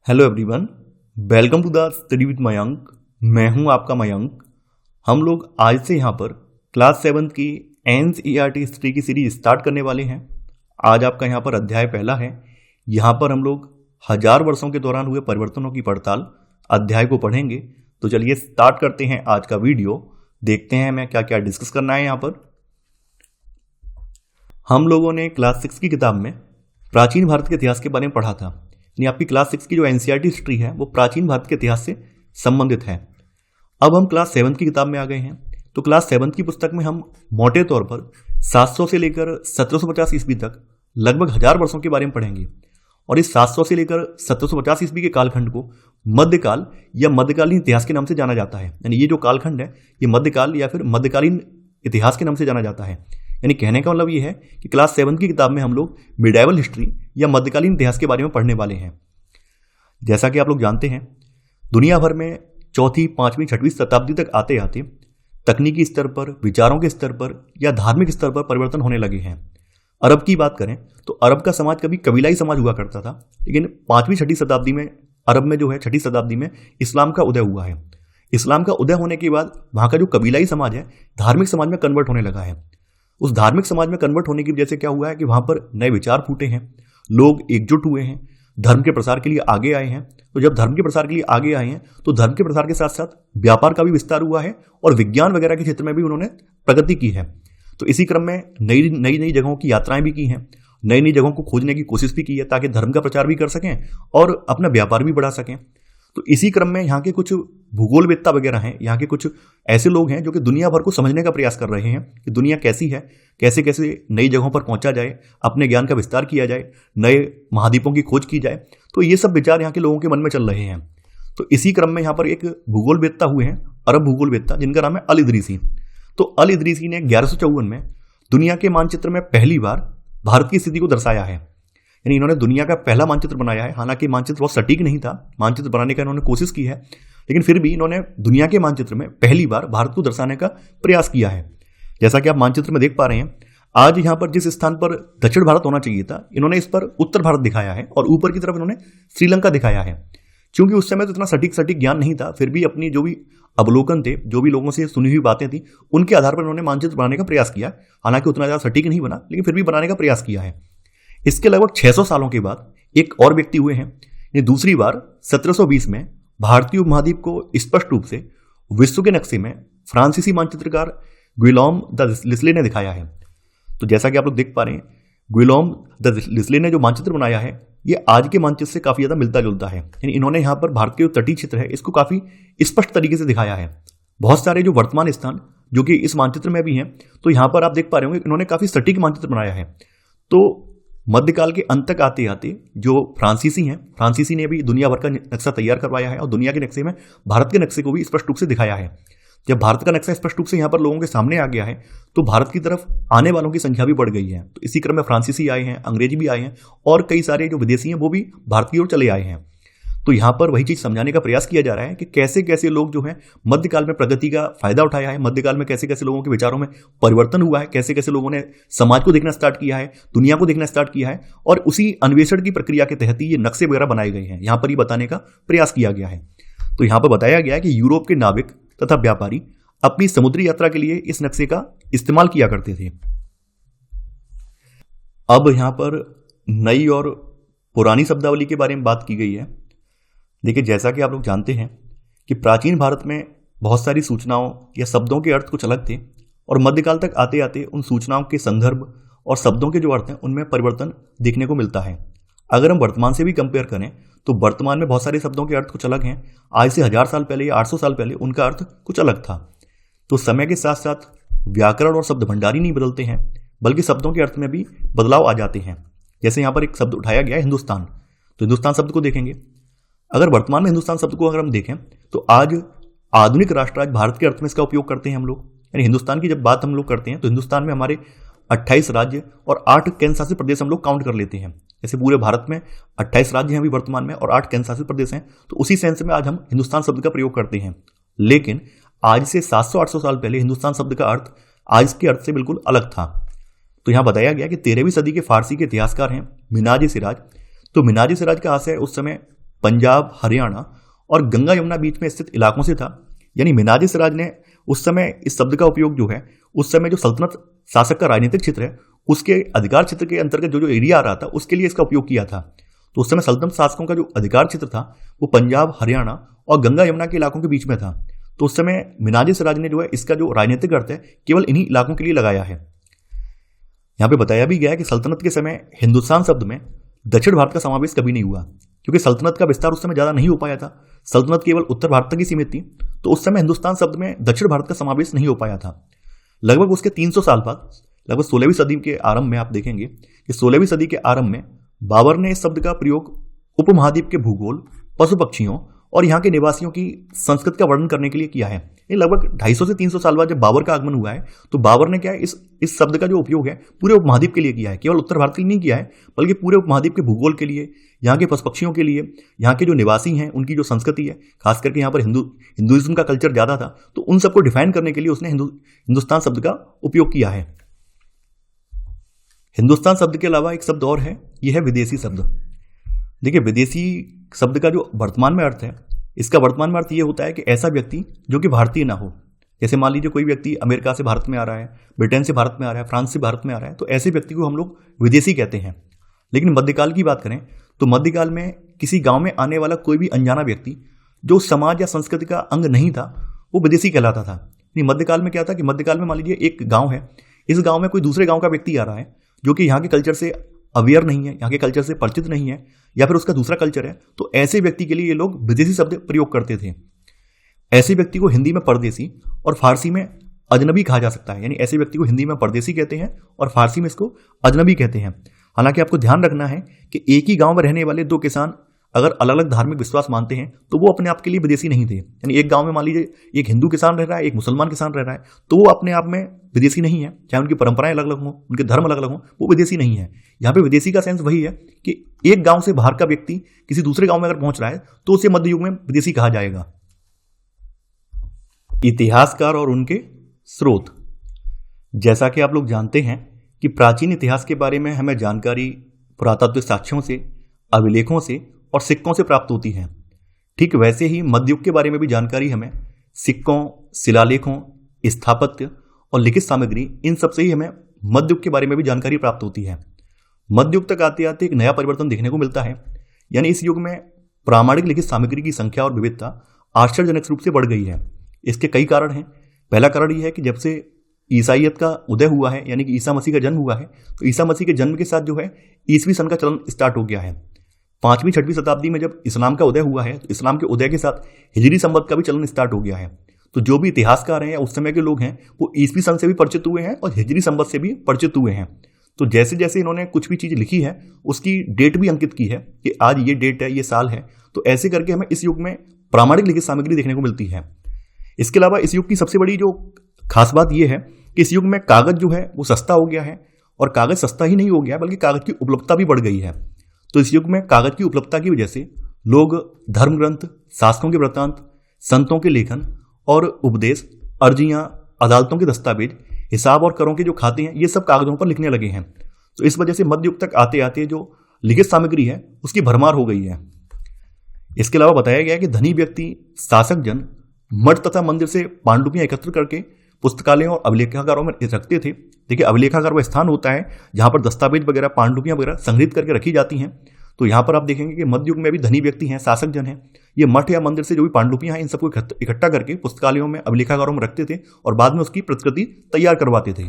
Hello everyone, welcome to the study with Mayank. मैं हूं आपका मयंक। हम लोग आज से यहां पर क्लास 7 की एनसीईआरटी हिस्ट्री की सीरीज स्टार्ट करने वाले हैं। आज आपका यहां पर अध्याय पहला है। यहां पर हम लोग 1000 वर्षों के दौरान हुए परिवर्तनों की पड़ताल अध्याय को पढ़ेंगे। तो चलिए स्टार्ट करते हैं आज का वीडियो। देखते हैं हमें क्या क्या डिस्कस करना है। यहाँ पर हम लोगों ने क्लास 6 की किताब में प्राचीन भारत के इतिहास के बारे में पढ़ा था। यानी आपकी क्लास 6 की जो एनसीईआरटी हिस्ट्री है वो प्राचीन भारत के इतिहास से संबंधित है। अब हम क्लास 7 की किताब में आ गए हैं। तो क्लास 7 की पुस्तक में हम मोटे तौर पर 700 से लेकर 1750 ईस्वी तक लगभग 1000 वर्षों के बारे में पढ़ेंगे। और इस 700 से लेकर 1750 ईस्वी के कालखंड को मध्यकाल या मध्यकालीन इतिहास के नाम से जाना जाता है। यानी ये जो कालखंड है ये मध्यकाल या फिर मध्यकालीन इतिहास के नाम से जाना जाता है। यानी कहने का मतलब ये है कि क्लास 7 की किताब में हम लोग मिडाइवल हिस्ट्री या मध्यकालीन इतिहास के बारे में पढ़ने वाले हैं। जैसा कि आप लोग जानते हैं, दुनिया भर में 4वीं, 5वीं, 6वीं शताब्दी तक आते आते तकनीकी स्तर पर, विचारों के स्तर पर या धार्मिक स्तर पर परिवर्तन होने लगे हैं। अरब की बात करें तो अरब का समाज कभी कबीलाई समाज हुआ करता था, लेकिन 5वीं, 6वीं शताब्दी में अरब में जो है 6वीं शताब्दी में इस्लाम का उदय हुआ है। इस्लाम का उदय होने के बाद वहाँ का जो कबीलाई समाज है धार्मिक समाज में कन्वर्ट होने लगा है। उस धार्मिक समाज में कन्वर्ट होने की वजह से क्या हुआ है कि वहां पर नए विचार फूटे हैं, लोग एकजुट हुए हैं, धर्म के प्रसार के लिए आगे आए हैं। तो जब धर्म के प्रसार के लिए आगे आए हैं तो धर्म के प्रसार के साथ साथ व्यापार का भी विस्तार हुआ है और विज्ञान वगैरह के क्षेत्र में भी उन्होंने प्रगति की है। तो इसी क्रम में नई नई जगहों की यात्राएं भी की हैं, नई नई जगहों को खोजने की कोशिश भी की है ताकि धर्म का प्रचार भी कर सकें और अपना व्यापार भी बढ़ा सकें। तो इसी क्रम में यहाँ के कुछ भूगोलवेत्ता वगैरह हैं, यहाँ के कुछ ऐसे लोग हैं जो कि दुनिया भर को समझने का प्रयास कर रहे हैं कि दुनिया कैसी है, कैसे कैसे नई जगहों पर पहुंचा जाए, अपने ज्ञान का विस्तार किया जाए, नए महाद्वीपों की खोज की जाए। तो ये सब विचार यहाँ के लोगों के मन में चल रहे हैं। तो इसी क्रम में यहाँ पर एक भूगोलवेत्ता हुए हैं, अरब भूगोलवेत्ता, जिनका नाम है अल इदरीसी। तो अल इदरीसी ने 1154 में दुनिया के मानचित्र में पहली बार भारत की स्थिति को दर्शाया है। यानी इन्होंने दुनिया का पहला मानचित्र बनाया है। हालांकि मानचित्र बहुत सटीक नहीं था, मानचित्र बनाने का इन्होंने कोशिश की है, लेकिन फिर भी इन्होंने दुनिया के मानचित्र में पहली बार भारत को दर्शाने का प्रयास किया है। जैसा कि आप मानचित्र में देख पा रहे हैं, आज यहाँ पर जिस स्थान पर दक्षिण भारत होना चाहिए था, इन्होंने इस पर उत्तर भारत दिखाया है और ऊपर की तरफ इन्होंने श्रीलंका दिखाया है। क्योंकि उस समय तो इतना सटीक ज्ञान नहीं था, फिर भी अपनी जो भी अवलोकन थे, जो भी लोगों से सुनी हुई बातें थी, उनके आधार पर उन्होंने मानचित्र बनाने का प्रयास किया। हालांकि उतना ज़्यादा सटीक नहीं बना, लेकिन फिर भी बनाने का प्रयास किया है। इसके लगभग 600 सालों के बाद एक और व्यक्ति हुए हैं। ये दूसरी बार 1720 में भारतीय उपमहाद्वीप को स्पष्ट रूप से विश्व के नक्शे में फ्रांसीसी मानचित्रकार गिलॉम द लिस्ले ने दिखाया है। तो जैसा कि आप लोग देख पा रहे हैं, गिलॉम द लिस्ले ने जो मानचित्र बनाया है ये आज के मानचित्र से काफी ज्यादा मिलता जुलता है। यानी इन्होंने यहाँ पर भारत के जो तटीय क्षेत्र है इसको काफी स्पष्ट तरीके से दिखाया है। बहुत सारे जो वर्तमान स्थान जो कि इस मानचित्र में भी हैं, तो यहाँ पर आप देख पा रहे होंगे इन्होंने काफी सटीक मानचित्र बनाया है। तो मध्यकाल के अंत तक आते आते जो फ्रांसीसी हैं, फ्रांसीसी ने भी दुनिया भर का नक्शा तैयार करवाया है और दुनिया के नक्शे में भारत के नक्शे को भी स्पष्ट रूप से दिखाया है। जब भारत का नक्शा स्पष्ट रूप से यहाँ पर लोगों के सामने आ गया है तो भारत की तरफ आने वालों की संख्या भी बढ़ गई है। तो इसी क्रम में फ्रांसीसी आए हैं, अंग्रेजी भी आए हैं और कई सारे जो विदेशी हैं वो भी भारत की ओर चले आए हैं। तो यहाँ पर वही चीज समझाने का प्रयास किया जा रहा है कि कैसे कैसे लोग जो है मध्यकाल में प्रगति का फायदा उठाया है, मध्यकाल में कैसे कैसे लोगों के विचारों में परिवर्तन हुआ है, कैसे कैसे लोगों ने समाज को देखना स्टार्ट किया है, दुनिया को देखना स्टार्ट किया है और उसी अन्वेषण की प्रक्रिया के तहत ही ये नक्शे वगैरह बनाए गए हैं। यहाँ पर ही बताने का प्रयास किया गया है। तो यहाँ पर बताया गया है कि यूरोप के नाविक तथा व्यापारी अपनी समुद्री यात्रा के लिए इस नक्शे का इस्तेमाल किया करते थे। अब यहाँ पर नई और पुरानी शब्दावली के बारे में बात की गई है। देखिए, जैसा कि आप लोग जानते हैं कि प्राचीन भारत में बहुत सारी सूचनाओं या शब्दों के अर्थ कुछ अलग थे और मध्यकाल तक आते आते उन सूचनाओं के संदर्भ और शब्दों के जो अर्थ हैं उनमें परिवर्तन देखने को मिलता है। अगर हम वर्तमान से भी कंपेयर करें तो वर्तमान में बहुत सारे शब्दों के अर्थ कुछ अलग हैं। आज से 1000 साल पहले या 800 साल पहले उनका अर्थ कुछ अलग था। तो समय के साथ साथ व्याकरण और शब्द भंडार ही नहीं बदलते हैं, बल्कि शब्दों के अर्थ में भी बदलाव आ जाते हैं। जैसे यहाँ पर एक शब्द उठाया गया है हिंदुस्तान, तो हिंदुस्तान शब्द को देखेंगे, अगर वर्तमान में हिंदुस्तान शब्द को अगर हम देखें तो आज आधुनिक राष्ट्र आज भारत के अर्थ में इसका उपयोग करते हैं हम लोग। यानी हिंदुस्तान की जब बात हम लोग करते हैं तो हिंदुस्तान में हमारे 28 राज्य और 8 केंद्र शासित प्रदेश हम लोग काउंट कर लेते हैं। जैसे पूरे भारत में 28 राज्य हैं अभी वर्तमान में और 8 केंद्र शासित प्रदेश हैं, तो उसी सेंस में आज हम हिंदुस्तान शब्द का प्रयोग करते हैं। लेकिन आज से 700-800 साल पहले हिंदुस्तान शब्द का अर्थ आज के अर्थ से बिल्कुल अलग था। तो यहाँ बताया गया कि 13वीं सदी के फारसी के इतिहासकार हैं मिनाज-ए-सिराज। तो मिनाज-ए-सिराज का आशय उस समय पंजाब, हरियाणा और गंगा यमुना बीच में स्थित इलाकों से था। यानी मिनाजी सिराज ने उस समय इस शब्द का उपयोग जो है, उस समय जो सल्तनत शासक का राजनीतिक क्षेत्र है उसके अधिकार क्षेत्र के अंतर्गत जो जो एरिया आ रहा था उसके लिए इसका उपयोग किया था। तो उस समय सल्तनत शासकों का जो अधिकार क्षेत्र था वो पंजाब, हरियाणा और गंगा यमुना के इलाकों के बीच में था। तो उस समय मिनाजी सिराज ने जो है इसका जो राजनीतिक अर्थ है केवल इन्हीं इलाकों के लिए लगाया है। यहाँ पे बताया भी गया है कि सल्तनत के समय हिंदुस्तान शब्द में दक्षिण भारत का समावेश कभी नहीं हुआ, क्योंकि सल्तनत का विस्तार उस समय ज्यादा नहीं हो पाया था। सल्तनत केवल उत्तर भारत तक ही सीमित थी, तो उस समय हिंदुस्तान शब्द में दक्षिण भारत का समावेश नहीं हो पाया था। लगभग उसके 300 साल बाद, लगभग 16वीं सदी के आरंभ में आप देखेंगे कि 16वीं सदी के आरंभ में बाबर ने इस शब्द का प्रयोग उपमहाद्वीप के भूगोल, पशु पक्षियों और यहाँ के निवासियों की संस्कृति का वर्णन करने के लिए किया है। ये लगभग 250 से 300 साल बाद जब बाबर का आगमन हुआ है तो बाबर ने क्या है इस शब्द का जो उपयोग है पूरे उपमहाद्वीप के लिए किया है, केवल उत्तर भारत के लिए नहीं किया है बल्कि पूरे उपमहाद्वीप के भूगोल के लिए, यहाँ के पशु पक्षियों के लिए, यहाँ के जो निवासी हैं उनकी जो संस्कृति है, खास करके यहाँ पर हिंदुइज्म का कल्चर ज्यादा था, तो उन सबको डिफाइन करने के लिए उसने हिंदुस्तान शब्द का उपयोग किया है। हिंदुस्तान शब्द के अलावा एक शब्द और है, यह है विदेशी शब्द। देखिए, विदेशी शब्द का जो वर्तमान में अर्थ है, इसका वर्तमान में अर्थ ये होता है कि ऐसा व्यक्ति जो कि भारतीय ना हो। जैसे मान लीजिए कोई व्यक्ति अमेरिका से भारत में आ रहा है, ब्रिटेन से भारत में आ रहा है, फ्रांस से भारत में आ रहा है, तो ऐसे व्यक्ति को हम लोग विदेशी कहते हैं। लेकिन मध्यकाल की बात करें तो मध्यकाल में किसी गांव में आने वाला कोई भी अनजाना व्यक्ति जो समाज या संस्कृति का अंग नहीं था वो विदेशी कहलाता था। मध्यकाल में क्या था कि मध्यकाल में मान लीजिए एक गाँव है, इस गाँव में कोई दूसरे गाँव का व्यक्ति आ रहा है जो कि यहाँ के कल्चर से अवेयर नहीं है, यहाँ के कल्चर से परिचित नहीं है, या फिर उसका दूसरा कल्चर है, तो ऐसे व्यक्ति के लिए ये लोग विदेशी शब्द प्रयोग करते थे। ऐसे व्यक्ति को हिंदी में परदेसी और फारसी में अजनबी कहा जा सकता है। यानी ऐसे व्यक्ति को हिंदी में परदेसी कहते हैं और फारसी में इसको अजनबी कहते हैं। हालांकि आपको ध्यान रखना है कि एक ही गांव में रहने वाले दो किसान अगर अलग अलग धार्मिक विश्वास मानते हैं तो वो अपने आप के लिए विदेशी नहीं थे। यानी एक गांव में मान लीजिए एक हिंदू किसान रह रहा है, एक मुसलमान किसान रह रहा है, तो वो अपने आप में विदेशी नहीं है, चाहे उनकी परंपराएं अलग अलग हों, उनके धर्म अलग अलग हों, वो विदेशी नहीं है। यहाँ पे विदेशी का सेंस वही है कि एक गांव से बाहर का व्यक्ति किसी दूसरे गांव में अगर पहुंच रहा है तो उसे मध्य युग में विदेशी कहा जाएगा। इतिहासकार और उनके स्रोत। जैसा कि आप लोग जानते हैं कि प्राचीन इतिहास के बारे में हमें जानकारी पुरातात्विक साक्ष्यों से, अभिलेखों से और सिक्कों से प्राप्त होती है। ठीक वैसे ही मध्ययुग के बारे में भी जानकारी हमें सिक्कों, शिलालेखों, स्थापत्य और लिखित सामग्री, इन सब से ही हमें मध्ययुग के बारे में भी जानकारी प्राप्त होती है। मध्ययुग तक आते आते एक नया परिवर्तन देखने को मिलता है। यानी इस युग में प्रामाणिक लिखित सामग्री की संख्या और विविधता आश्चर्यजनक रूप से बढ़ गई है। इसके कई कारण हैं। पहला कारण यह है कि जब से ईसाईयत का उदय हुआ है, यानी कि ईसा मसीह का जन्म हुआ है, तो ईसा मसीह के जन्म के साथ जो है ईसवी सन का चलन स्टार्ट हो गया है। 5वीं 6वीं शताब्दी में जब इस्लाम का उदय हुआ है तो इस्लाम के उदय के साथ हिजरी संवत का भी चलन स्टार्ट हो गया है। तो जो भी इतिहासकार हैं या उस समय के लोग हैं वो ईसवी सन से भी परिचित हुए हैं और हिजरी संवत से भी परिचित हुए हैं। तो जैसे जैसे इन्होंने कुछ भी चीज़ लिखी है उसकी डेट भी अंकित की है कि आज ये डेट है, ये साल है। तो ऐसे करके हमें इस युग में प्रामाणिक लिखित सामग्री देखने को मिलती है। इसके अलावा इस युग की सबसे बड़ी जो खास बात यह है कि इस युग में कागज जो है वो सस्ता हो गया है, और कागज सस्ता ही नहीं हो गया बल्कि कागज की उपलब्धता भी बढ़ गई है। तो इस युग में कागज की उपलब्धता की वजह से लोग धर्म ग्रंथ, शासकों के वृत्तांत, संतों के लेखन और उपदेश, अर्जियां, अदालतों के दस्तावेज, हिसाब और करों के जो खाते हैं, ये सब कागजों पर लिखने लगे हैं। तो इस वजह से मध्य युग तक आते आते जो लिखित सामग्री है उसकी भरमार हो गई है। इसके अलावा बताया गया है कि धनी व्यक्ति, शासक जन मठ तथा मंदिर से पांडुलिपियां एकत्र करके पुस्तकालयों और अभिलेखागारों में रखते थे। देखिए, अभिलेखागार वह स्थान होता है जहां पर दस्तावेज वगैरह, पांडुलिपियां वगैरह संग्रहित करके रखी जाती हैं। तो यहाँ पर आप देखेंगे कि मध्य युग में भी धनी व्यक्ति हैं, शासक जन हैं, ये मठ या मंदिर से जो भी पांडुलिपियां हैं इन सबको इकट्ठा करके पुस्तकालयों में, अभिलेखागारों में रखते थे और बाद में उसकी प्रतिकृति तैयार करवाते थे।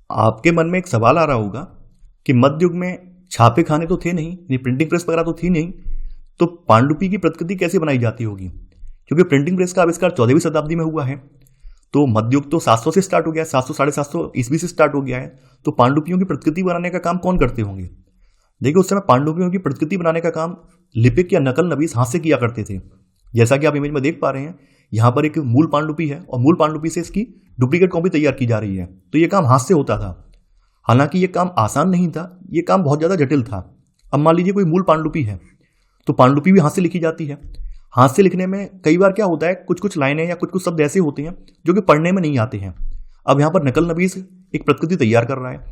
आपके मन में एक सवाल आ रहा होगा कि मध्य युग में छापे खाने तो थे नहीं, प्रिंटिंग प्रेस वगैरह तो थी नहीं, तो पांडुलिपि की प्रतिकृति कैसे बनाई जाती होगी? क्योंकि प्रिंटिंग प्रेस का आविष्कार 14वीं शताब्दी में हुआ है। तो मध्ययुग तो 700 से स्टार्ट हो गया है, 700 साढ़े 700 ईस्वी से स्टार्ट हो गया है। तो पांडुलिपियों की प्रतिकृति बनाने का काम कौन करते होंगे? देखिए, उस समय पांडुलिपियों की प्रतिकृति बनाने का काम लिपिक या नकल नवीस हाथ से किया करते थे। जैसा कि आप इमेज में देख पा रहे हैं, यहाँ पर एक मूल पांडुलिपि है और मूल पांडुलिपि से इसकी डुप्लीकेट कॉपी तैयार की जा रही है। तो ये काम हाथ से होता था। हालांकि ये काम आसान नहीं था, ये काम बहुत ज़्यादा जटिल था। अब मान लीजिए कोई मूल पांडुलिपि है तो पांडुलिपि भी हाथ से लिखी जाती है। हाथ से लिखने में कई बार क्या होता है, कुछ कुछ लाइनें या कुछ कुछ शब्द ऐसे होते हैं जो कि पढ़ने में नहीं आते हैं। अब यहाँ पर नकल नवीस एक प्रतिकृति तैयार कर रहा है,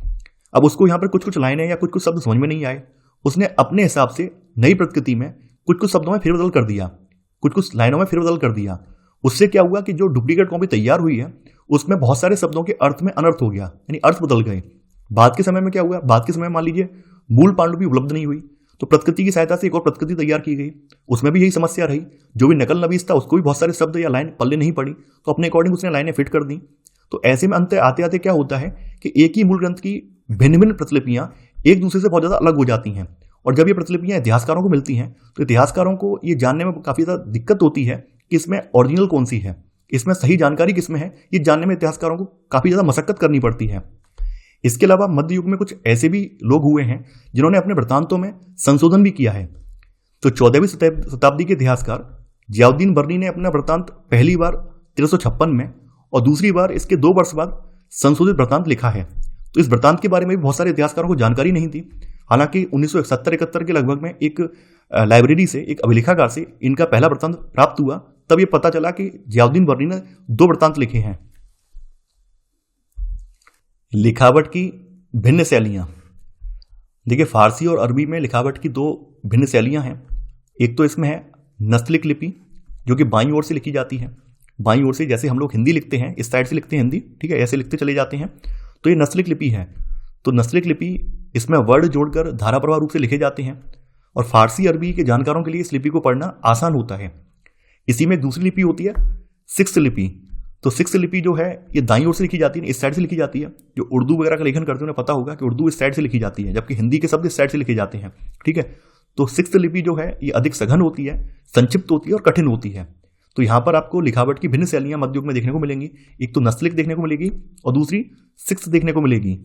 अब उसको यहाँ पर कुछ कुछ लाइनें या कुछ कुछ शब्द समझ में नहीं आए, उसने अपने हिसाब से नई प्रतिकृति में कुछ कुछ शब्दों में फेरबदल कर दिया, कुछ कुछ लाइनों में फेरबदल कर दिया। उससे क्या हुआ कि जो डुप्लीकेट कॉपी तैयार हुई है उसमें बहुत सारे शब्दों के अर्थ में अनर्थ हो गया, यानी अर्थ बदल गए। बाद के समय में क्या हुआ, बाद के समय में मान लीजिए मूल पांडुलिपि उपलब्ध नहीं हुई तो प्रतिकृति की सहायता से एक और प्रतिकृति तैयार की गई। उसमें भी यही समस्या रही, जो भी नकल नवीस था उसको भी बहुत सारे शब्द या लाइन पल्ले नहीं पड़ी, तो अपने अकॉर्डिंग उसने लाइनें फिट कर दी। तो ऐसे में अंत आते आते क्या होता है कि एक ही मूल ग्रंथ की भिन्न भिन्न प्रतिलिपियां एक दूसरे से बहुत ज्यादा अलग हो जाती हैं। और जब ये प्रतिलिपियां इतिहासकारों को मिलती हैं तो इतिहासकारों को ये जानने में काफी ज्यादा दिक्कत होती है कि इसमें ओरिजिनल कौन सी है, इसमें सही जानकारी किसमें है, ये जानने में इतिहासकारों को काफी ज्यादा मशक्कत करनी पड़ती है। इसके अलावा मध्य युग में कुछ ऐसे भी लोग हुए हैं जिन्होंने अपने वृत्तांतों में संशोधन भी किया है। तो 14वीं शताब्दी के इतिहासकार जियाउद्दीन बर्नी ने अपना वृत्तांत पहली बार 1356 में और दूसरी बार इसके 2 वर्ष बाद संशोधित वृत्तांत लिखा है। तो इस वृत्तांत के बारे में भी बहुत सारे इतिहासकारों को जानकारी नहीं थी। हालांकि 1971-71 के लगभग में एक लाइब्रेरी से, एक अभिलेखागार से इनका पहला वृत्तांत प्राप्त हुआ, तब ये पता चला कि जियाउद्दीन बर्नी ने 2 वृत्तांत लिखे हैं। लिखावट की भिन्न शैलियां। देखिए, फारसी और अरबी में लिखावट की 2 भिन्न शैलियां हैं। एक तो इसमें है नस्तलिक लिपि, जो कि बाईं ओर से लिखी जाती है। बाईं ओर से, जैसे हम लोग हिंदी लिखते हैं, इस साइड से लिखते हैं हिंदी, ठीक है, ऐसे लिखते चले जाते हैं, तो ये नस्तलिक लिपि है। तो नस्तलिक लिपि, इसमें वर्ड जोड़कर धाराप्रवाह रूप से लिखे जाते हैं और फारसी अरबी के जानकारों के लिए इस लिपि को पढ़ना आसान होता है। इसी में दूसरी लिपि होती है सिक्स्थ लिपि। तो सिक्स्थ लिपि जो है ये दाईं ओर से लिखी जाती है, इस साइड से लिखी जाती है। जो उर्दू वगैरह का लेखन करते हैं उन्हें पता होगा कि उर्दू इस साइड से लिखी जाती है, जबकि हिंदी के शब्द इस साइड से लिखे जाते हैं, ठीक है। तो सिक्स्थ लिपि जो है ये अधिक सघन होती है, संक्षिप्त होती है और कठिन होती है। तो यहां पर आपको लिखावट की भिन्न शैलियां मध्य युग में देखने को मिलेंगी। एक तो नस्तलिक देखने को मिलेगी और दूसरी सिक्स्थ देखने को मिलेगी।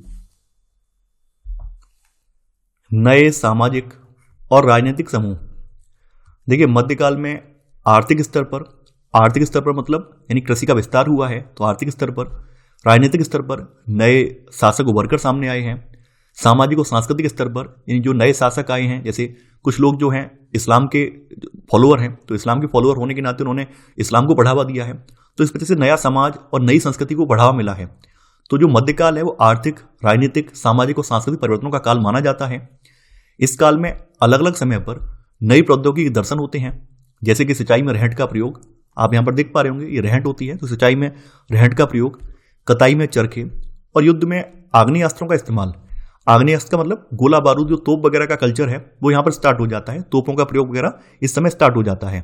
नए सामाजिक और राजनीतिक समूह। देखिए, मध्यकाल में आर्थिक स्तर पर मतलब यानी कृषि का विस्तार हुआ है, तो आर्थिक स्तर पर, राजनीतिक स्तर पर नए शासक उभर कर सामने आए हैं। सामाजिक और सांस्कृतिक स्तर पर यानी जो नए शासक आए हैं, जैसे कुछ लोग जो हैं इस्लाम के फॉलोअर हैं, तो इस्लाम के फॉलोअर होने के नाते उन्होंने इस्लाम को बढ़ावा दिया है। तो इस वजह से नया समाज और नई संस्कृति को बढ़ावा मिला है। तो जो मध्यकाल है वो आर्थिक, राजनीतिक, सामाजिक और सांस्कृतिक परिवर्तनों का काल माना जाता है। इस काल में अलग अलग समय पर नई प्रौद्योगिकी के दर्शन होते हैं, जैसे कि सिंचाई में रहंट का प्रयोग, आप यहां पर देख पा रहे होंगे, ये रहंट होती है, तो सिंचाई में रहंट का प्रयोग, कताई में चरखे और युद्ध में आग्नेयास्त्रों का इस्तेमाल। आग्नेयास्त्र का मतलब गोला बारूद, जो तोप वगैरह का कल्चर है वो यहां पर स्टार्ट हो जाता है, तोपों का प्रयोग वगैरह इस समय स्टार्ट हो जाता है।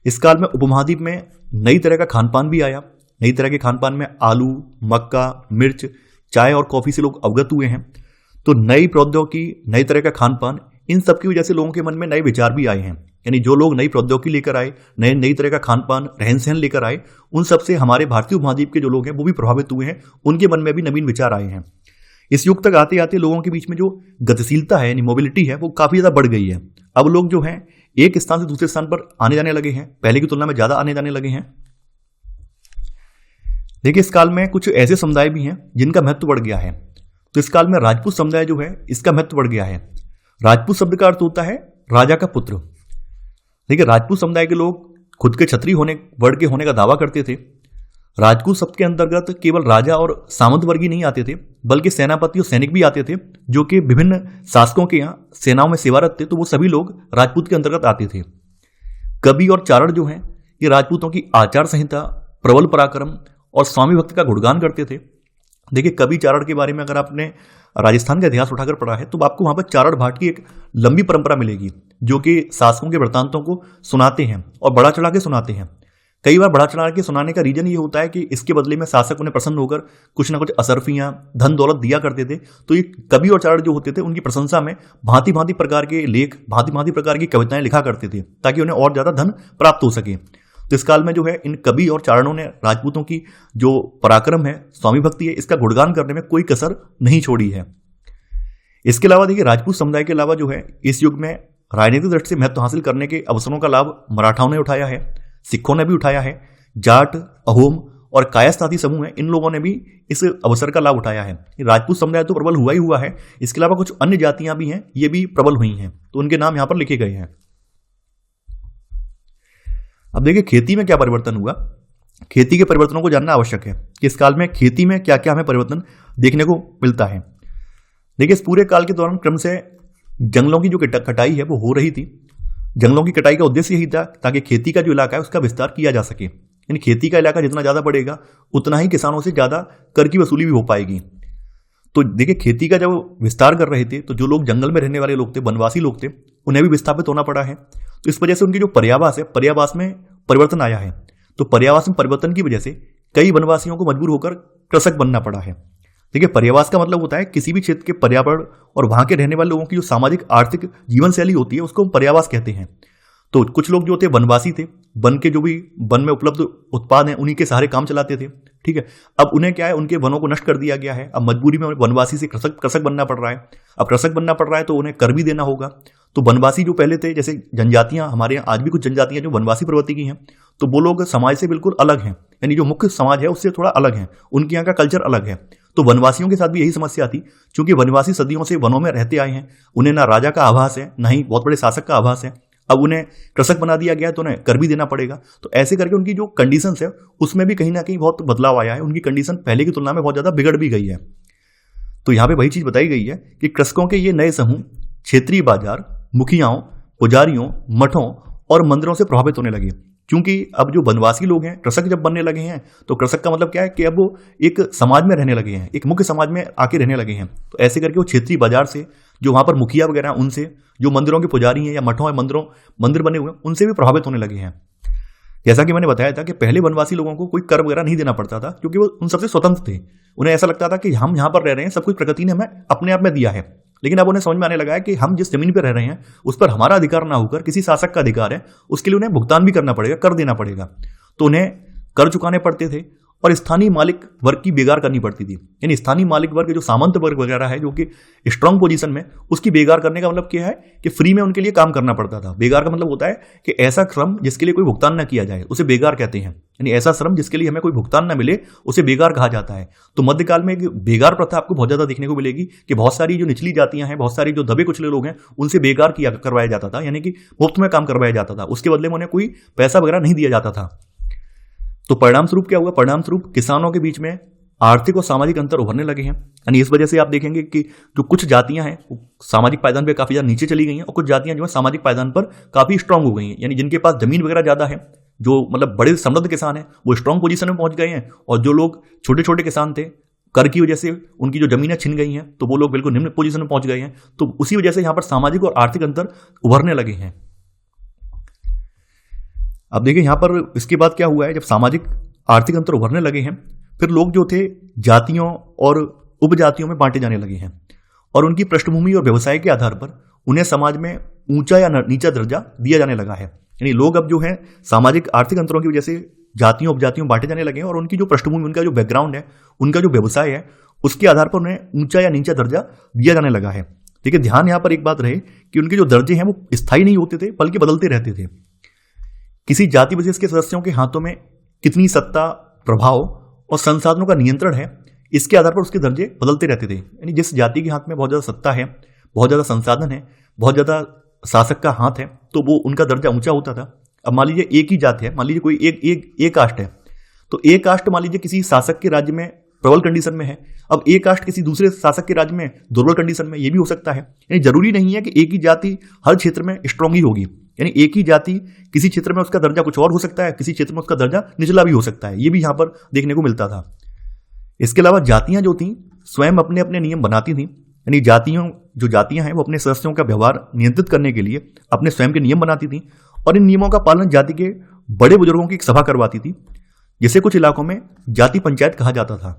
इस काल में उपमहाद्वीप में नई तरह का खान पान भी आया। नई तरह के खान पान में आलू, मक्का, मिर्च, चाय और कॉफी से लोग अवगत हुए हैं। तो नई प्रौद्योगिकी, नई तरह का खान पान, इन सब की वजह से लोगों के मन में नए विचार भी आए हैं। यानी जो लोग नई प्रौद्योगिकी लेकर आए, नई तरह का खान पान, रहन सहन लेकर आए, उन सब से हमारे भारतीय उपमहाद्वीप के जो लोग हैं वो भी प्रभावित हुए हैं, उनके मन में भी नवीन विचार आए हैं। इस युग तक आते आते लोगों के बीच में जो गतिशीलता है यानी मोबिलिटी है वो काफी ज्यादा बढ़ गई है। अब लोग जो हैं एक स्थान से दूसरे स्थान पर आने जाने लगे हैं, पहले की तुलना में ज्यादा आने जाने लगे हैं। देखिए, इस काल में कुछ ऐसे समुदाय भी हैं जिनका महत्व बढ़ गया है। तो इस काल में राजपूत समुदाय जो है इसका महत्व बढ़ गया है। राजपूत शब्द का अर्थ होता है राजा का पुत्र। देखिए, राजपूत समुदाय के लोग खुद के क्षत्रिय होने, वर्ण के होने का दावा करते थे। राजपूत शब्द के अंतर्गत केवल राजा और सामंत वर्ग ही नहीं आते थे, बल्कि सेनापति और सैनिक भी आते थे, जो कि विभिन्न शासकों के यहाँ सेनाओं में सेवारत थे, तो वो सभी लोग राजपूत के अंतर्गत आते थे। कवि और चारण जो हैं ये राजपूतों की आचार संहिता, प्रबल पराक्रम और स्वामी भक्ति का गुणगान करते थे। देखिए, कवि चारण के बारे में अगर आपने राजस्थान का इतिहास उठाकर पढ़ा है तो आपको वहां पर चारण भाट की एक लंबी परंपरा मिलेगी, जो कि शासकों के वृत्तांतों को सुनाते हैं और बढ़ा चढ़ा के सुनाते हैं। कई बार बढ़ा चढ़ा के सुनाने का रीजन ये होता है कि इसके बदले में शासक उन्हें प्रसन्न होकर कुछ ना कुछ असरफियां, धन दौलत दिया करते थे। तो ये कवि और चारण जो होते थे उनकी प्रशंसा में भांति भांति प्रकार के लेख, भांति भांति प्रकार की कविताएं लिखा करते थे, ताकि उन्हें और ज्यादा धन प्राप्त हो सके। तो इस काल में जो है इन कवि और चारणों ने राजपूतों की जो पराक्रम है, स्वामी भक्ति है, इसका गुणगान करने में कोई कसर नहीं छोड़ी है। इसके अलावा देखिए, राजपूत समुदाय के अलावा जो है इस युग में राजनीतिक दृष्टि से महत्व हासिल करने के अवसरों का लाभ मराठाओं ने उठाया है, सिखों ने भी उठाया है, जाट, अहोम और कायस्थ आदि समूह है, इन लोगों ने भी इस अवसर का लाभ उठाया है। राजपूत समुदाय तो प्रबल हुआ ही हुआ है, इसके अलावा कुछ अन्य जातियां भी हैं, ये भी प्रबल हुई हैं, तो उनके नाम यहां पर लिखे गए हैं। अब देखिए, खेती में क्या परिवर्तन हुआ। खेती के परिवर्तनों को जानना आवश्यक है कि इस काल में खेती में क्या क्या हमें परिवर्तन देखने को मिलता है। देखिए, इस पूरे काल के दौरान क्रम से जंगलों की जो कटाई है वो हो रही थी। जंगलों की कटाई का उद्देश्य यही था ताकि खेती का जो इलाका है उसका विस्तार किया जा सके, यानी खेती का इलाका जितना ज्यादा बढ़ेगा उतना ही किसानों से ज्यादा कर की वसूली भी हो पाएगी। तो देखिए, खेती का जब विस्तार कर रहे थे तो जो लोग जंगल में रहने वाले लोग थे, वनवासी लोग थे, उन्हें भी विस्थापित होना पड़ा है। तो इस वजह से उनकी जो पर्यावास है, पर्यावास में परिवर्तन आया है। तो पर्यावास में परिवर्तन की वजह से कई वनवासियों को मजबूर होकर कृषक बनना पड़ा है। देखिए, पर्यावास का मतलब होता है किसी भी क्षेत्र के पर्यावरण और वहां के रहने वाले लोगों की जो सामाजिक आर्थिक जीवन शैली होती है उसको हम पर्यावास कहते हैं। तो कुछ लोग जो थे वनवासी थे, वन के जो भी वन में उपलब्ध उत्पाद हैं उन्हीं के सहारे काम चलाते थे। ठीक है, अब उन्हें क्या है, उनके वनों को नष्ट कर दिया गया है। अब मजबूरी में वनवासी से कृषक बनना पड़ रहा है। अब कृषक बनना पड़ रहा है तो उन्हें कर भी देना होगा। तो वनवासी जो पहले थे, जैसे जनजातियां हमारे यहाँ आज भी कुछ जनजातियां जो वनवासी प्रवृत्ति की हैं, तो वो लोग समाज से बिल्कुल अलग हैं, यानी जो मुख्य समाज है उससे थोड़ा अलग है, उनके यहाँ का कल्चर अलग है। तो वनवासियों के साथ भी यही समस्या थी, क्योंकि वनवासी सदियों से वनों में रहते आए हैं, उन्हें ना राजा का आभास है ना ही बहुत बड़े शासक का आभास है। अब उन्हें कृषक बना दिया गया तो उन्हें कर भी देना पड़ेगा। तो ऐसे करके उनकी जो कंडीशंस है उसमें भी कहीं ना कहीं बहुत बदलाव आया है। उनकी कंडीशन पहले की तुलना में बहुत ज्यादा बिगड़ भी गई है। तो यहाँ पे वही चीज बताई गई है कि कृषकों के ये नए समूह क्षेत्रीय बाजार, मुखियाओं, पुजारियों, मठों और मंदिरों से प्रभावित होने लगे। क्योंकि अब जो वनवासी लोग हैं कृषक जब बनने लगे हैं, तो कृषक का मतलब क्या है कि अब वो एक समाज में रहने लगे हैं, एक मुख्य समाज में आके रहने लगे हैं। तो ऐसे करके वो क्षेत्रीय बाजार से, जो वहां पर मुखिया वगैरह उनसे, जो मंदिरों के पुजारी हैं या मठों या मंदिर बने हुए हैं उनसे भी प्रभावित होने लगे हैं। जैसा कि मैंने बताया था कि पहले वनवासी लोगों को कोई कर वगैरह नहीं देना पड़ता था, क्योंकि वो उन सबसे स्वतंत्र थे। उन्हें ऐसा लगता था कि हम यहाँ पर रह रहे हैं, सब कुछ प्रकृति ने हमें अपने आप में दिया है। लेकिन अब उन्हें समझ में आने लगा है कि हम जिस जमीन पर रह रहे हैं उस पर हमारा अधिकार ना होकर किसी शासक का अधिकार है, उसके लिए उन्हें भुगतान भी करना पड़ेगा, कर देना पड़ेगा। तो उन्हें कर चुकाने पड़ते थे और स्थानीय मालिक वर्ग की बेगार करनी पड़ती थी। यानी स्थानीय मालिक वर्ग, जो सामंत वर्ग वगैरह है, जो कि स्ट्रांग पोजीशन में, उसकी बेगार करने का मतलब क्या है कि फ्री में उनके लिए काम करना पड़ता था। बेगार का मतलब होता है कि ऐसा श्रम जिसके लिए कोई भुगतान ना किया जाए उसे बेगार कहते हैं। यानी ऐसा श्रम जिसके लिए हमें कोई भुगतान ना मिले उसे बेगार कहा जाता है। तो मध्यकाल में एक बेगार प्रथा आपको बहुत ज्यादा देखने को मिलेगी कि बहुत सारी जो निचली जातियां हैं, बहुत सारी जो दबे कुचले लोग हैं, उनसे बेगार करवाया जाता था, यानी कि मुफ्त में काम करवाया जाता था। उसके बदले में उन्हें कोई पैसा वगैरह नहीं दिया जाता था। तो परिणाम स्वरूप क्या हुआ? परिणाम स्वरूप किसानों के बीच में आर्थिक और सामाजिक अंतर उभरने लगे हैं। यानी इस वजह से आप देखेंगे कि जो कुछ जातियां हैं सामाजिक पायदान पे काफी ज्यादा नीचे चली गई हैं और कुछ जातियां जो है सामाजिक पायदान पर काफी स्ट्रांग हो गई हैं। यानी जिनके पास जमीन वगैरह ज्यादा है, जो मतलब बड़े समृद्ध किसान हैं, वो स्ट्रांग पोजीशन में पहुंच गए हैं, और जो लोग छोटे छोटे किसान थे, कर की वजह से उनकी जो जमीनें छिन गई हैं, तो वो लोग बिल्कुल निम्न पोजीशन में पहुंच गए हैं। तो उसी वजह से यहां पर सामाजिक और आर्थिक अंतर उभरने लगे हैं। अब देखिए यहां पर इसके बाद क्या हुआ है, जब सामाजिक आर्थिक अंतर उभरने लगे हैं, फिर लोग जो थे जातियों और उपजातियों में बांटे जाने लगे हैं, और उनकी पृष्ठभूमि और व्यवसाय के आधार पर उन्हें समाज में ऊंचा या नीचा दर्जा दिया जाने लगा है। यानी लोग अब जो है सामाजिक आर्थिक अंतरों की वजह से जातियों उपजातियों में बांटे जाने लगे हैं, और उनकी जो पृष्ठभूमि, उनका जो बैकग्राउंड है, उनका जो व्यवसाय है, उसके आधार पर उन्हें ऊंचा या नीचा दर्जा दिया जाने लगा है। देखिए ध्यान यहां पर एक बात रहे कि उनके जो दर्जे हैं वो स्थायी नहीं होते थे, बल्कि बदलते रहते थे। किसी जाति विशेष के सदस्यों के हाथों में कितनी सत्ता, प्रभाव और संसाधनों का नियंत्रण है, इसके आधार पर उसके दर्जे बदलते रहते थे। यानी जिस जाति के हाथ में बहुत ज्यादा सत्ता है, बहुत ज्यादा संसाधन है, बहुत ज्यादा शासक का हाथ है, तो वो उनका दर्जा ऊंचा होता था। अब मान लीजिए एक ही जाति है, मान लीजिए कोई एक कास्ट है, तो एक कास्ट मान लीजिए किसी शासक के राज्य में प्रबल कंडीशन में है, अब एक कास्ट किसी दूसरे शासक के राज्य में दुर्बल कंडीशन में, ये भी हो सकता है। यानी जरूरी नहीं है कि एक ही जाति हर क्षेत्र में स्ट्रांग ही होगी। यानी एक ही जाति किसी क्षेत्र में उसका दर्जा कुछ और हो सकता है, किसी क्षेत्र में उसका दर्जा निचला भी हो सकता है, ये भी यहां पर देखने को मिलता था। इसके अलावा जातियां जो थी स्वयं अपने अपने नियम बनाती थी। यानी जातियां हैं वो अपने सदस्यों का व्यवहार नियंत्रित करने के लिए अपने स्वयं के नियम बनाती थी, और इन नियमों का पालन जाति के बड़े बुजुर्गों की एक सभा करवाती थी, जिसे कुछ इलाकों में जाति पंचायत कहा जाता था।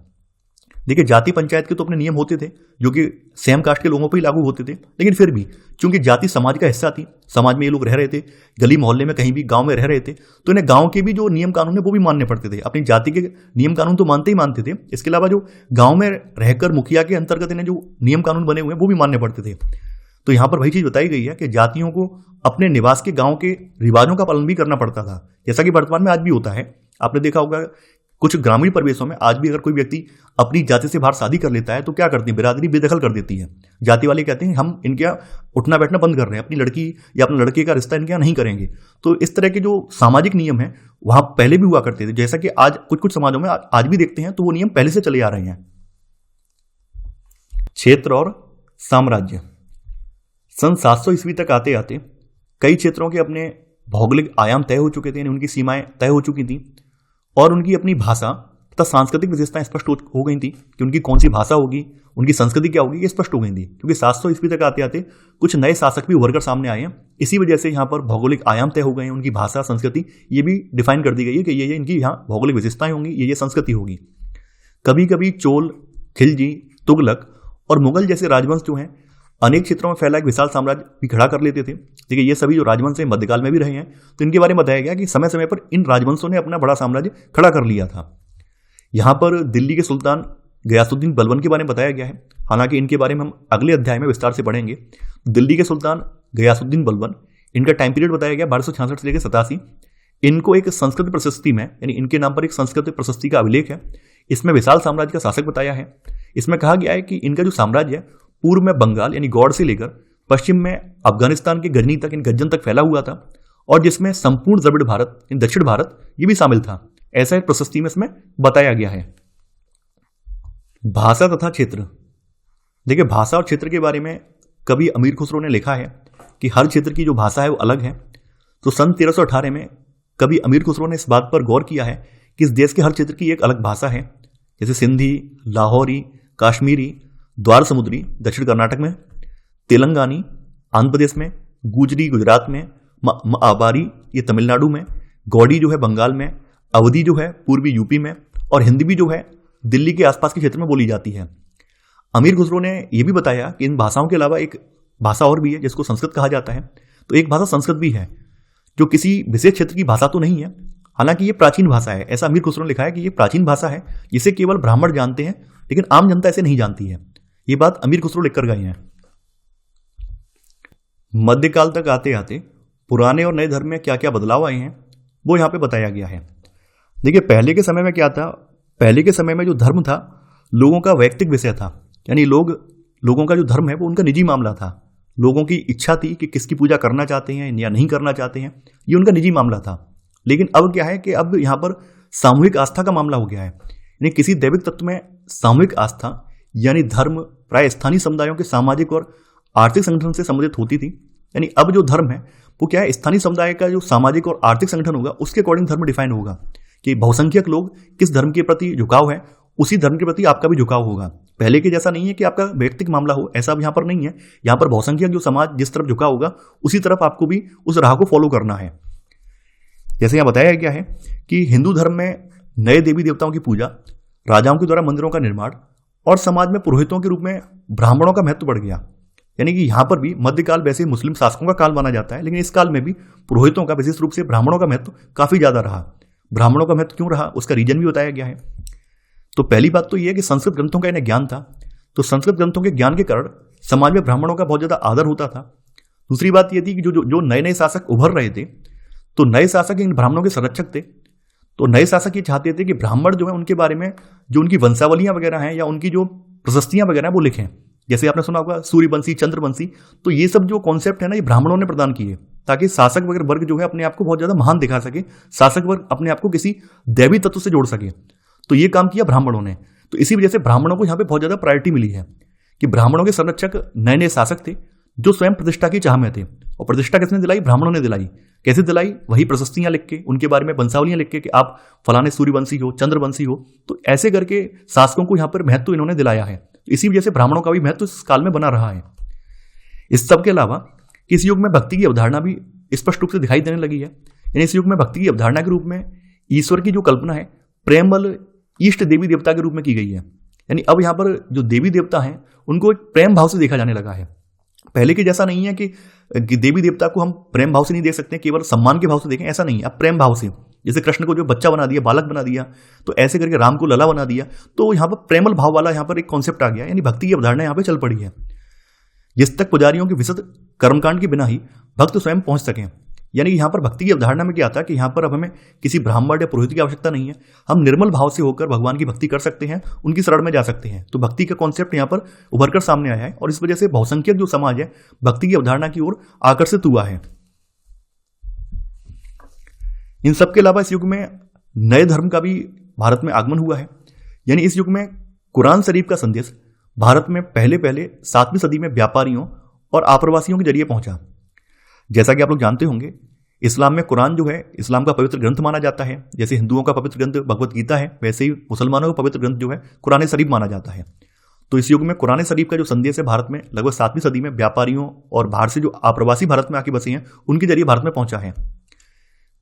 देखिए जाति पंचायत के तो अपने नियम होते थे जो कि सेम कास्ट के लोगों पर ही लागू होते थे, लेकिन फिर भी चूंकि जाति समाज का हिस्सा थी, समाज में ये लोग रह रहे थे, गली मोहल्ले में कहीं भी गांव में रह रहे थे, तो इन्हें गांव के भी जो नियम कानून है वो भी मानने पड़ते थे। अपनी जाति के नियम कानून तो मानते ही मानते थे, इसके अलावा जो गांव में रहकर मुखिया के अंतर्गत इन्हें जो नियम कानून बने हुए हैं वो भी मानने पड़ते थे। तो यहाँ पर वही चीज बताई गई है कि जातियों को अपने निवास के गांव के रिवाजों का पालन भी करना पड़ता था, जैसा कि वर्तमान में आज भी होता है। आपने देखा होगा कुछ ग्रामीण परिवेशों में आज भी अगर कोई व्यक्ति अपनी जाति से बाहर शादी कर लेता है तो क्या करती है, बिरादरी बेदखल कर देती है। जाति वाले कहते हैं हम इनके यहाँ उठना बैठना बंद कर रहे हैं, अपनी लड़की या अपने लड़के का रिश्ता इनके यहाँ नहीं करेंगे। तो इस तरह के जो सामाजिक नियम है वहां पहले भी हुआ करते थे, जैसा कि आज कुछ समाजों में आज भी देखते हैं, तो वो नियम पहले से चले आ रहे हैं। क्षेत्र और साम्राज्य। सन 700 ईस्वी तक आते आते कई क्षेत्रों के अपने भौगोलिक आयाम तय हो चुके थे, यानी उनकी सीमाएं तय हो चुकी थी और उनकी अपनी भाषा तथा सांस्कृतिक विशेषताएं स्पष्ट हो गई थी कि उनकी कौन सी भाषा होगी, उनकी संस्कृति क्या होगी, ये स्पष्ट हो गई थी। क्योंकि 700 ईस्वी तक आते आते कुछ नए शासक भी उभर कर सामने आए हैं, इसी वजह से यहाँ पर भौगोलिक आयाम तय हो गए हैं, उनकी भाषा संस्कृति ये भी डिफाइन कर दी गई है कि ये इनकी यहाँ भौगोलिक विशेषताएं होंगी, ये संस्कृति होगी। कभी कभी चोल, खिलजी, तुगलक और मुगल जैसे राजवंश जो हैं अनेक क्षेत्रों में फैला एक विशाल साम्राज्य भी खड़ा कर लेते थे। देखिए ये सभी जो राजवंश हैं मध्यकाल में भी रहे हैं, तो इनके बारे में बताया गया कि समय समय पर इन राजवंशों ने अपना बड़ा साम्राज्य खड़ा कर लिया था। यहाँ पर दिल्ली के सुल्तान गयासुद्दीन बलबन के बारे में बताया गया है, हालांकि इनके बारे में हम अगले अध्याय में विस्तार से पढ़ेंगे। दिल्ली के सुल्तान गयासुद्दीन बलबन, इनका टाइम पीरियड बताया गया 1266 से लेकर 87। इनको एक संस्कृत प्रशस्ति में, यानी इनके नाम पर एक संस्कृत प्रशस्ति का अभिलेख है, इसमें विशाल साम्राज्य का शासक बताया है। इसमें कहा गया है कि इनका जो साम्राज्य है पूर्व में बंगाल यानी गौड़ से लेकर पश्चिम में अफगानिस्तान के गजनी तक, इन गज्जन तक फैला हुआ था, और जिसमें संपूर्ण द्रविड़ भारत, दक्षिण भारत ये भी शामिल था, ऐसा एक प्रशस्ति में इसमें बताया गया है। भाषा तथा क्षेत्र। देखिए भाषा और क्षेत्र के बारे में कभी अमीर खुसरो ने लिखा है कि हर क्षेत्र की जो भाषा है वो अलग है। तो सन 1318 में कभी अमीर खुसरो ने इस बात पर गौर किया है कि इस देश के हर क्षेत्र की एक अलग भाषा है, जैसे सिंधी, लाहौरी, काश्मीरी, द्वार समुद्री दक्षिण कर्नाटक में, तेलंगानी आंध्र प्रदेश में, गुजरी गुजरात में, आबारी ये तमिलनाडु में, गौड़ी जो है बंगाल में, अवधी जो है पूर्वी यूपी में, और हिंदी भी जो है दिल्ली के आसपास के क्षेत्र में बोली जाती है। अमीर खुसरो ने यह भी बताया कि इन भाषाओं के अलावा एक भाषा और भी है जिसको संस्कृत कहा जाता है। तो एक भाषा संस्कृत भी है जो किसी विशेष क्षेत्र की भाषा तो नहीं है, हालांकि ये प्राचीन भाषा है। ऐसा अमीर खुसरो ने लिखा है कि ये प्राचीन भाषा है जिसे केवल ब्राह्मण जानते हैं, लेकिन आम जनता इसे नहीं जानती है। ये बात अमीर खुसरो लिखकर गए हैं। मध्यकाल तक आते आते पुराने और नए धर्म में क्या क्या बदलाव आए हैं वो यहाँ पे बताया गया है। देखिए पहले के समय में क्या था, पहले के समय में जो धर्म था लोगों का वैयक्तिक विषय था, यानी लोगों का जो धर्म है वो उनका निजी मामला था। लोगों की इच्छा थी कि किसकी पूजा करना चाहते हैं या नहीं करना चाहते हैं, ये उनका निजी मामला था। लेकिन अब क्या है कि अब यहाँ पर सामूहिक आस्था का मामला हो गया है, यानी किसी दैविक तत्व में सामूहिक आस्था यानी धर्म प्राय स्थानीय समुदायों के सामाजिक और आर्थिक संगठन से संबंधित होती थी। यानी अब जो धर्म है वो क्या है, स्थानीय समुदाय का जो सामाजिक और आर्थिक संगठन होगा उसके अकॉर्डिंग धर्म डिफाइन होगा कि बहुसंख्यक लोग किस धर्म के प्रति झुकाव है उसी धर्म के प्रति आपका भी झुकाव होगा। पहले के जैसा नहीं है कि आपका वैयक्तिक मामला हो, ऐसा अब यहाँ पर नहीं है। यहाँ पर बहुसंख्यक जो समाज जिस तरफ झुका होगा उसी तरफ आपको भी उस राह को फॉलो करना है। जैसे यहाँ बताया गया है कि हिंदू धर्म में नए देवी देवताओं की पूजा, राजाओं के द्वारा मंदिरों का निर्माण और समाज में पुरोहितों के रूप में ब्राह्मणों का महत्व बढ़ गया। यानी कि यहाँ पर भी मध्यकाल वैसे मुस्लिम शासकों का काल माना जाता है, लेकिन इस काल में भी पुरोहितों का, विशेष रूप से ब्राह्मणों का महत्व काफी ज्यादा रहा। ब्राह्मणों का महत्व क्यों रहा उसका रीजन भी बताया गया है। तो पहली बात तो यह है कि संस्कृत ग्रंथों का इन्हें ज्ञान था, तो संस्कृत ग्रंथों के ज्ञान के कारण समाज में ब्राह्मणों का बहुत ज्यादा आदर होता था। दूसरी बात यह थी कि जो नए नए शासक उभर रहे थे, तो नए शासक इन ब्राह्मणों के संरक्षक थे। तो नए शासक ये चाहते थे कि ब्राह्मण जो है उनके बारे में जो उनकी वंशावलियां वगैरह हैं या उनकी जो प्रशस्तियां वगैरह हैं वो लिखें। जैसे आपने सुना होगा सूर्यवंशी, चंद्रवंशी, तो ये सब जो कॉन्सेप्ट है ना ये ब्राह्मणों ने प्रदान किए ताकि शासक वगैरह वर्ग जो है अपने आप को बहुत ज्यादा महान दिखा सके, शासक वर्ग अपने आप को किसी दैवी तत्व से जोड़ सके। तो ये काम किया ब्राह्मणों ने। तो इसी वजह से ब्राह्मणों को यहाँ पे बहुत ज्यादा प्रायोरिटी मिली है कि ब्राह्मणों के संरक्षक नए नए शासक थे जो स्वयं प्रतिष्ठा की चाह में थे। और प्रतिष्ठा किसने दिलाई? ब्राह्मणों ने दिलाई। कैसे दिलाई? वही प्रशस्तियां लिख के, उनके बारे में वंशावलियां लिख के कि आप फलाने सूर्यवंशी हो, चंद्रवंशी हो। तो ऐसे करके शासकों को यहाँ पर महत्व इन्होंने दिलाया है। इसी वजह से ब्राह्मणों का भी महत्व इस काल में बना रहा है। इस सब के अलावा इस युग में भक्ति की अवधारणा भी स्पष्ट रूप से दिखाई देने लगी है। यानी इस युग में भक्ति की अवधारणा के रूप में ईश्वर की जो कल्पना है प्रेमबल इष्ट देवी देवता के रूप में की गई है। यानी अब यहाँ पर जो देवी देवता हैं उनको प्रेम भाव से देखा जाने लगा है। पहले के जैसा नहीं है कि देवी देवता को हम प्रेम भाव से नहीं देख सकते, केवल सम्मान के भाव से देखें, ऐसा नहीं है। अब प्रेम भाव से, जैसे कृष्ण को जो बच्चा बना दिया, बालक बना दिया, तो ऐसे करके राम को लला बना दिया। तो यहाँ पर प्रेमल भाव वाला यहाँ पर एक कॉन्सेप्ट आ गया। यानी भक्ति की अवधारणा यहाँ पर चल पड़ी है, जिस तक पुजारियों के विशद कर्मकांड के बिना ही भक्त स्वयं पहुंच सकें। यानी यहाँ पर भक्ति की अवधारणा में क्या आता है कि यहाँ पर अब हमें किसी ब्राह्मण या पुरोहित की आवश्यकता नहीं है, हम निर्मल भाव से होकर भगवान की भक्ति कर सकते हैं, उनकी शरण में जा सकते हैं। तो भक्ति का कॉन्सेप्ट यहाँ पर उभरकर सामने आया है और इस वजह से बहुसंख्यक जो समाज है भक्ति की अवधारणा की ओर आकर्षित हुआ है। इन सब के अलावा इस युग में नए धर्म का भी भारत में आगमन हुआ है। यानी इस युग में कुरान शरीफ का संदेश भारत में पहले 7वीं सदी में व्यापारियों और आप्रवासियों के जरिए पहुंचा। जैसा कि आप लोग जानते होंगे, इस्लाम में कुरान जो है इस्लाम का पवित्र ग्रंथ माना जाता है। जैसे हिंदुओं का पवित्र ग्रंथ भगवत गीता है, वैसे ही मुसलमानों का पवित्र ग्रंथ जो है कुरान शरीफ माना जाता है। तो इस युग में कुरान शरीफ का जो संदेश है भारत में लगभग 7वीं सदी में व्यापारियों और बाहर से जो आप्रवासी भारत में आके बसे हैं उनके जरिए भारत में पहुंचा है।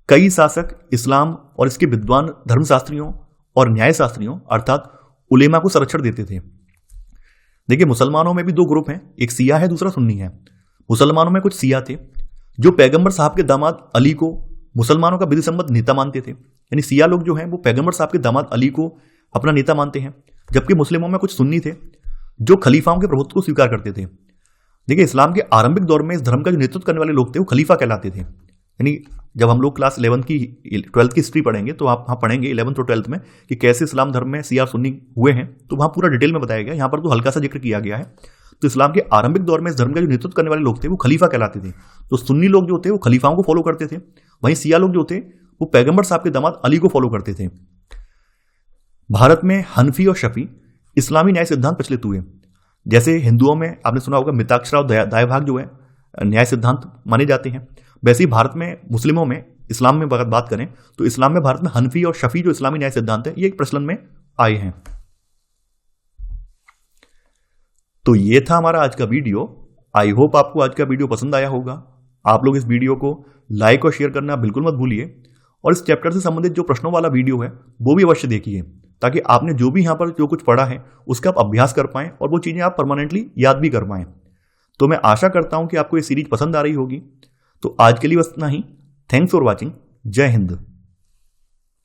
कई शासक इस्लाम और इसके विद्वान धर्मशास्त्रियों और न्यायशास्त्रियों अर्थात उलेमा को संरक्षण देते थे। देखिए, मुसलमानों में भी 2 ग्रुप हैं, एक सिया है, दूसरा सुन्नी है। मुसलमानों में कुछ सिया थे जो पैगंबर साहब के दामाद अली को मुसलमानों का विधि सम्मत नेता मानते थे। यानी सिया लोग जो हैं वो पैगंबर साहब के दामाद अली को अपना नेता मानते हैं। जबकि मुस्लिमों में कुछ सुन्नी थे जो खलीफाओं के प्रभुत्व को स्वीकार करते थे। देखिए, इस्लाम के आरंभिक दौर में इस धर्म का जो नेतृत्व करने वाले लोग थे वो खलीफा कहलाते थे। यानी जब हम लोग क्लास 11 की 12th की हिस्ट्री पढ़ेंगे तो आप वहाँ पढ़ेंगे 11th और 12th में कि कैसे इस्लाम धर्म में सिया और सुन्नी हुए हैं, तो वहाँ पूरा डिटेल में बताया गया। यहाँ पर तो हल्का सा जिक्र किया गया है। तो इस्लाम के आरंभिक दौर में इस धर्म का जो नेतृत्व करने वाले लोग थे वो खलीफा कहलाते थे। तो सुन्नी लोग जो थे वो खलीफाओं को फॉलो करते थे, वहीं सिया लोग जो थे वो पैगंबर साहब के दामाद अली को फॉलो करते थे। भारत में हनफी और शफी इस्लामी न्याय सिद्धांत प्रचलित हुए। जैसे हिंदुओं में आपने सुना होगा मिताक्षरा और दायभाग जो है न्याय सिद्धांत माने जाते हैं, वैसे ही भारत में मुस्लिमों में इस्लाम में अगर बात करें तो इस्लाम में भारत में हनफी और शफी जो इस्लामी न्याय सिद्धांत है ये एक प्रचलन में आए हैं। तो ये था हमारा आज का वीडियो। आई होप आपको आज का वीडियो पसंद आया होगा। आप लोग इस वीडियो को लाइक और शेयर करना बिल्कुल मत भूलिए और इस चैप्टर से संबंधित जो प्रश्नों वाला वीडियो है वो भी अवश्य देखिए, ताकि आपने जो भी यहाँ पर जो कुछ पढ़ा है उसका आप अभ्यास कर पाएं और वो चीज़ें आप परमानेंटली याद भी कर पाएं। तो मैं आशा करता हूँ कि आपको ये सीरीज पसंद आ रही होगी। तो आज के लिए बस इतना ही। Thanks for watching. जय हिंद।